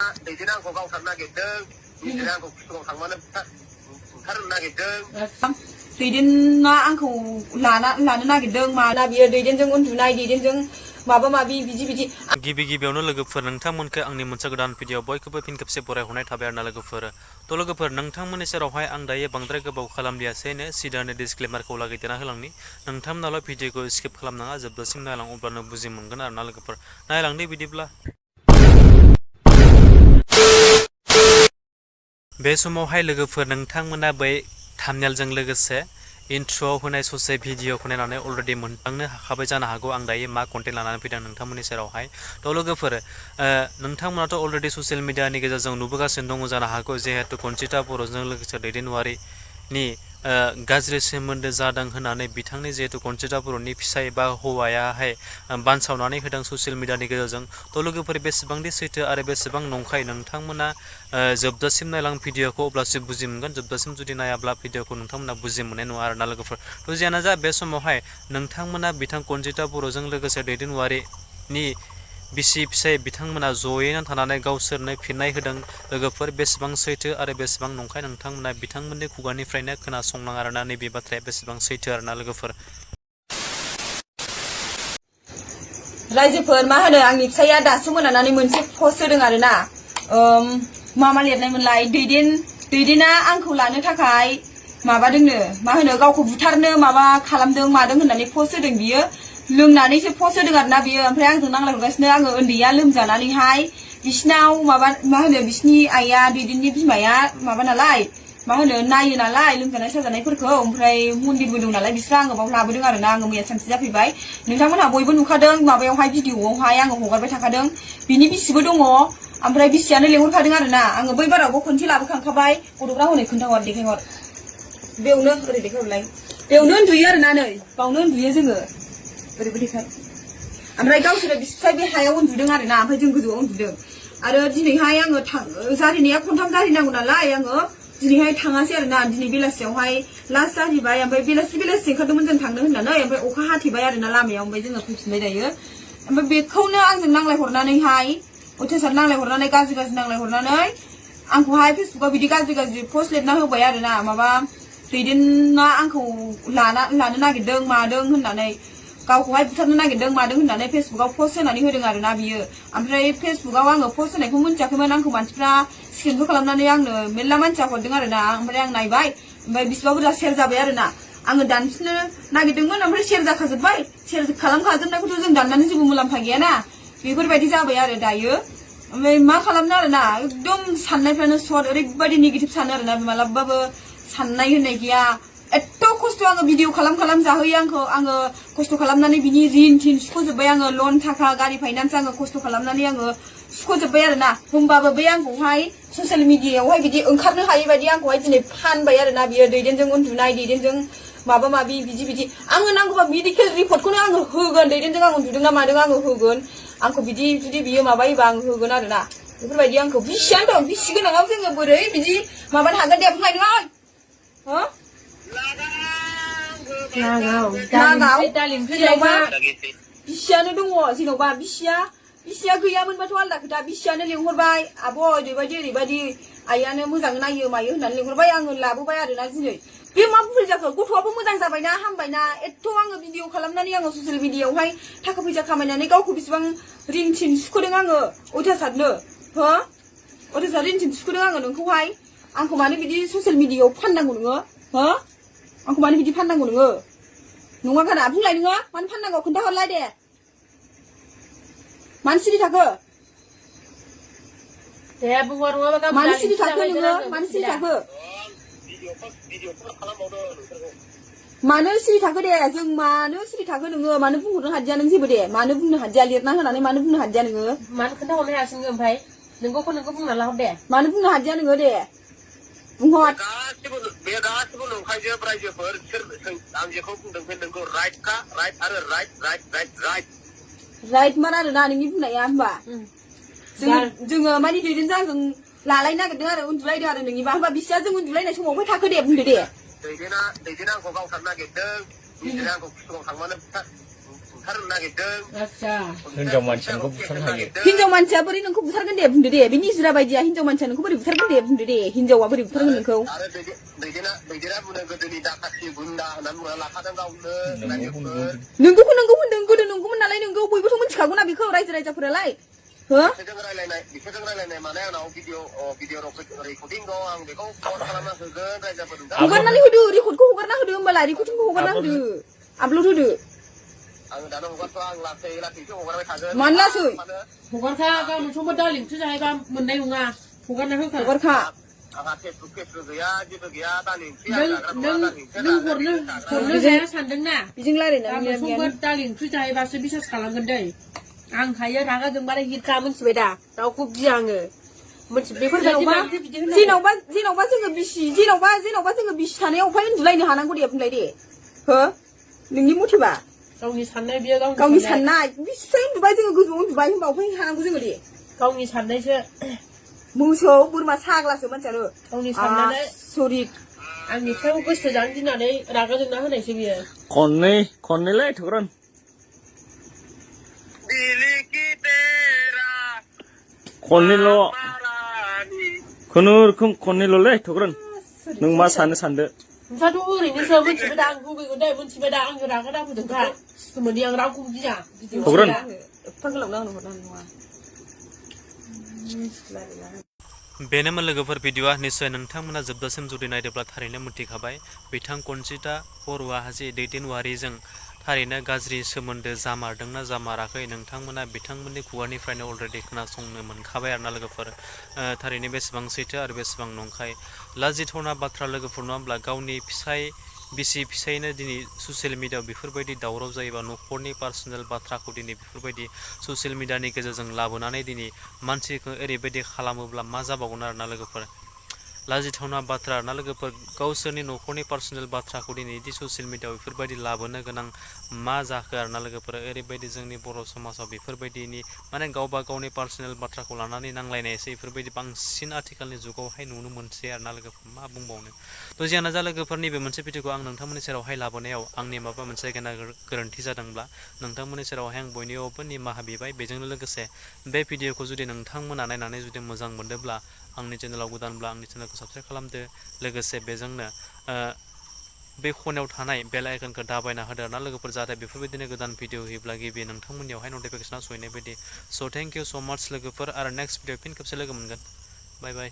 दैदेना आंखौ गावथारनो नागिरदों दैदेना आंखौ कुसुगाव थांबानो बुथारनो नागिरदों दैदेना आंखौ लानो नागिरदों माना बियो दैदेनजों उन्दुनाय दैदेनजों माबा माबि बिदि गिबियावनो लोगोफोर नोंथांमोनखौ आंनि मोनसे गोदान भिडिअ बयखौबो फिन खेबसे बरायहरनाय थाबाय आरोना लोगोफोर थ' लोगोफोर नोंथांमोननि सेरावहाय आं दायो बांद्राय गोबाव खालामलियासैनो सिदानो डिसक्लेमारखौ लागायदेरना होलांनि नोंथांमोनाल' भिडिअखौ स्किप खालामनाङा जोबजासिम नायलां अब्लानो बुजि मोनगोन आरोना लोगोफोर नायलांदो बिदिब्ला बे समावहाय लोगोफोर नोंथांमोना बै थाम्बनेलजों लोगोसे इन्ट्र'आव होनाय ससे भिडिअखौ नायनानै अलरेडि मोनदांनो हाखाबाय जानो हागौ आं दायो मा कन्टेन्ट लानानै फैदों नोंथांमोननि सेरावहाय थ' लोगोफोर नोंथांमोनाथ' अलरेडि ससियेल मिडियानि गेजेरजों नुबोगासिनो दङ जानो हागौ जिहेतु कनजिता बर'जों लोगोसे दैदेनवारिनि गाज्रि सोमोन्दो जादों होननानै बिथांनि जिहेतु कनजिता बर'नि फिसाय बा हौवायाहाय बानसावनानै होदों ससियेल मिडियानि गेजेरजों थ' लोगोफोर बेसेबांदि सैथो आरो बेसेबां नंखाय नोंथांमोना जोबजासिम नायलां भिडिअखौ अब्लासो बुजि मोनगोन जोबजासिम जुदि नायाब्ला भिडिअखौ नोंथांमोना बुजि मोननाय नङा आरोना लोगोफोर थ' जियानो जा बे समावहाय नोंथांमोना बिथां कनजिता बर'जों लोगोसे दैदेनवारिनि बिसि फिसाय बिथांमोना जयैनो थानानै गावसोरनो फिननाय होदों लोगोफोर बेसेबां सैथो आरो बेसेबां नंखाय नोंथांमोना बिथांमोननि खुगानिफ्रायनो खोनासंनां आरोना नैबे बाथ्राया बेसेबां सैथो आरोना लोगोफोर रायजोफोर मा होनो आंनि फिसाया दासो मोनानानै मोनसे पस्ट होदों आरोना मा लिरनायमोनलाय दैदेना आंखौ लानो थाखाय माबादोंनो मा होनो गावखौ बुथारनो माबा खालामदों मादों होननानै पस्ट होदों बियो लोंनानैसो पस्ट होदों आरोना बियो ओमफ्राय आंजों नांलायहरगासिनो आङो उन्दैया लोमजानानैहाय बिसिनाव माबा मा होनो बिसिनि आइया दैदेननि बिमाया माबा नालाय मा होनो नायो नालाय लोमजानाय साजानायफोरखौ ओमफ्राय मन्दिरबो दं नालाय बिस्रा आङो बाव लाबोदों आरोना आङो मैया सानसे जाफैबाय नोंथांमोनहा बयबो नुखादों माबायावहाय भिडिअआवहाय आङो हगारबाय थाखादों बिनि बिसिबो दङ ओमफ्राय बिसियानो लेंहरखादों आरोना आङो बै बारावबो खनसे लाबोखांखाबाय गथ'फ्रा हनै खोन्थाहर देखायहर बेयावनो ओरै देखायहरलाय बेयावनो उन्दुयो आरोना नै बावनो उन्दुयो जोङो ओरैबो देखाय ओमफ्राय गावसोरो बिसिफ्राय बे हायाव उन्दुदों आरोना ओमफ्राय जों गोजौआव उन्दुदों आरो दिनैहाय आङो जारिनाया खनथाम जारिनांगौ नालाय आङो दिनैहाय थाङासै आरोना दिनै बेलासियावहाय लास्ट जाहैबाय ओमफ्राय बेलासि ओंखारदोंमोन जों थांनो होननानै ओमफ्राय अखा हाथेबाय आरोना लामायाव ओमफ्राय जोङो फैफिनबाय दायो ओमफ्राय बेखौनो आंजों नांलायहरनानैहाय अयथासार नांलायहरनानै गाज्रि नांलायहरनानै आंखौहाय फेसबुकाव बिदि गाज्रि पस्ट लिरना होबाय आरोना माबा दैदेना आंखौ लानो नागिरदों मादों होननानै गावखौहाय बुथारनो नागिरदों मादों होननानै फेसबुकाव पस्ट होनानै होदों आरोना बियो ओमफ्राय फेसबुकाव आङो पस्ट होनायखौ मिन्थियाखैमोन आंखौ मानसिफ्रा स्क्रिनशट खालामनानै आंनो मेरला मानसिया हरदों आरोना ओमफ्राय आं नायबाय ओमफ्राय बिसिबा बुरजा शेयार जाबाय आरोना आङो दानफिननो नागिरदोंमोन ओमफ्राय शेयार जाखाजोब्बाय शेयार खालामखाजोबनायखौथ' जों दाननानै जेबो मुलाम्फा गैयाना बेफोरबायदि जाबाय आरो दायो ओमफ्राय मा खालामनो आरोना एकदम साननायफ्रानो सर्ट ओरैबायदि नेगेटिभ सानो आरोना मालाबाबो साननाय होननाय गैया एथ' खस्थ' आङो भिडिअ खालाम जाहोयो आङो खस्थ' खालामनानै बिनि रिन थिन सुख'जोब्बाय आङो लन थाखा गारि फाइनान्स आङो खस्थ' खालामनानै आङो सुख'जोब्बाय आरोना होमबाबो बे आंखौहाय ससियेल मिडियायावहाय बिदि ओंखारनो हायि बायदि आंखौहाय दिनै फानबाय आरोना बियो दैदेनजों उन्दुनाय दैदेनजों माबा माबि बिदि आङो नांगौबा मेडिकेल रिपर्टखौनो आङो होगोन दैदेनजों आं उन्दुदों ना मादों आङो होगोन आंखौ बिदि जुदि बियो माबायोबा आं होगोन आरोना बेफोरबायदि आंखौ बिसियानो दं बिसि गोनाङाव जोङो बोरै बिदि माबानो हागोन दे बुंलाय नङा हो बिसियानो दङ जेन'बा बिसिया गैयामोनबाथ' आलदा खोथा बिसियानो लेंहरबाय आब' ओरैबायदि आइयानो मोजां नायो मायो होननानै लेंहरबाय आङो लाबोबाय आरोना दिनै बे मा भुल जाखो गथ'आबो मोजां जाबायना हामबायना एथ' आङो भिडिअ खालामनानै आङो ससियेल मिडियायावहाय थाखा फैसा खामायनानै गावखौ बेसेबां रिन थिन सुख'दों आङो अयथासारनो हो अयथासार रिन थिन सुख'दों आङो नोंखौहाय आंखौ मानो बिदि ससियेल मिडियायाव फाननांगौ नोङो हो आंखौ मानो बिदि फाननांगौ नोङो नङा गाना बुंलाय नोङो मानो फाननांगौ खोन्थाहरलाय दे मानो सिरि थाखो मानो सिरि थाखो नोङो मानो सिरि थाखो मानो सिरि थाखो दे जों मानो सिरि थाखो नोङो मानो बुंहरनो हादिया नों जेबो दे मानो बुंनो हादिया लिरना होनानै मानो बुंनो हादिया नोङो मानो खोन्थाहरनो हायासै नोङो ओमफ्राय नोंगौ बुंना लाहर दे मानो बुंनो हादिया नोङो दे बुंहर बे गासिबो नंखायजोब रायजोफोर आं जेखौ बुंदों बे नोंगौ राइटखा राइट आरो राइट मार आरोना नोंनि बुंनाया होनबा जोङो माने दैदेनजों आंजों लालायनो नागिरदों आरो उन्दुलायदों आरो नोंनिबा होनबा बिसिया जों उन्दुलायनाय समाव फै थाखो दे बुंदो दे दैदेना आंखौ गावथारनो नागिरदों दैदेना आंखौ कुसुगाव थांबानो आतसा हिनजाव मानसिखौ बुथारनो हायो हिनजाव मानसिया बोरै नोंखौ बुथारगोन दे बुंदो दे बे निजिरा बायदिया हिनजाव मानसिया नोंखौ बोरै बुथारगोन दे बुंदो दे हिनजावा बोरै बुथारगोन नोंखौ नोंगौखौ नोंगौ होनदों गोदो नंगौमोन नालाय नोंगौ बयबोथ' मिथिखागौ ना बेखौ रायजो राजाफोरालाय हो हगारनानै होदो रेकर्डखौ हगारना होदो होमबालाय रेकर्डिंखौ हगारना होदो आपल'ड होदो मानो लासै हगारखा गावनो समबो दालिंसो जाहैबा मोननाय नङा हगारना होखा हगारखा नों हरनो हाया सानदोंना बेजों रायलायनानै गाबोन समबो दालि ओंख्रि जाहैबासो बिसास खालामगोन दै आं हायो रागा जोंबाथाय हिरखा मोनथिबाय दा रावखौ गिया आङो जेन'बा जोङो बिसि जेन'बा जोङो बिसि थानायाव अफाय उन्दुलायनो हानांगौ दे बुंलाय दे हो नोंनि मथेबा गावनि साननाय बियो गावनि साननाय बिसिसो उन्दुबाय जोङो गोजौआव उन्दुबाय होनबा अफाय हानांगौ जोङो दे गावनि साननायसो मोसौ बोरमा साग्लासो मानसियानो गावनि साननानै सरि आंनि फिसाखौ गोसो जानो गिनानै रागा जोंना होनायसो बियो खननैलाय थुग्रोन खननैल' खुनुरुखुम खननैल'लै थुग्रोन नों मा सानदो नोंस्राथ' ओरैनोसो मोनथिबाय दा आं लुगैगोन दे मोनथिबाय दा आङो रागा दाफोदोंखा सोमोन्दै आं रावखौबो गिया थुग्रोन एफा गोलाव आंनो हरनानै नङा बेनोमोन लोगोफोर भिडिअआ निस्सय नोंथांमोना जोबजासिम जुदि नायदोंब्ला थारैनो मिथिखाबाय बिथां कनजिता बर'आ जि दैदेन वारिजों थारैनो गाज्रि सोमोन्दो जामारदोंना जामाराखै नोंथांमोना बिथांमोननि खुगानिफ्रायनो अलरेडि खोनासंनो मोनखाबाय आरोना लोगोफोर थारैनो बेसेबां सैथो आरो बेसेबां नंखाय लाजिथावना बाथ्रा लोगोफोर नङाब्ला गावनि बिसि फिसायनो दिनै ससियेल मिडियाआव बेफोरबायदि दावराव जायोबा न'खरनि पार्सनेल बाथ्राखौ दिनै बेफोरबायदि ससियेल मिडियानि गेजेरजों लाबोनानै दिनै मानसिखौ ओरैबायदि खालामोब्ला मा जाबावगोन आरोना लोगोफोर लाजिथावना बाथ्रा आरोना लोगोफोर गावसोरनि न'खरनि पार्सनेल बाथ्राखौ दिनै इदि ससियेल मिडियाआव बेफोरबायदि लाबोनो गोनां मा जाखो आरोना लोगोफोर ओरैबायदि जोंनि बर' समाजाव बेफोरबायदिनि माने गावबा गावनि पार्सनेल बाथ्राखौ लानानै नांलायनायसै बेफोरबायदि बांसिन आथिखालनि जुगावहाय नुनो मोनसै आरोना लोगोफोर मा बुंबावनो थ' जियानो जा लोगोफोर नैबे मोनसे भिडिअखौ आं नोंथांमोननि सेरावहाय लाबोनायाव आंनि माबा मोनसे गोरोन्थि जादोंब्ला नोंथांमोननि सेरावहाय आं बयनियावबो निमाहा बिबाय बेजोंनो लोगोसे बे भिडिअखौ जुदि नोंथांमोना नायनानै जुदि मोजां मोनदोंब्ला आंनि चेनेलाव गोदानब्ला आंनि चेनेलखौ साबस्क्राइब खालामदो लोगोसे बेजोंनो बे खनायाव थानाय बेल आइकनखौ दाबायना होदो आरोना लोगोफोर जाहाथे बेफोरबायदिनो गोदान भिडिअ होयोब्ला गिबि नोंथांमोननियावहाय नटिफिकेसना सहैनाय बायदि स' थेंक इउ स' माच लोगोफोर आरो नेक्स्ट भिडिअ फिन खेबसे लोगो मोनगोन बाय बाय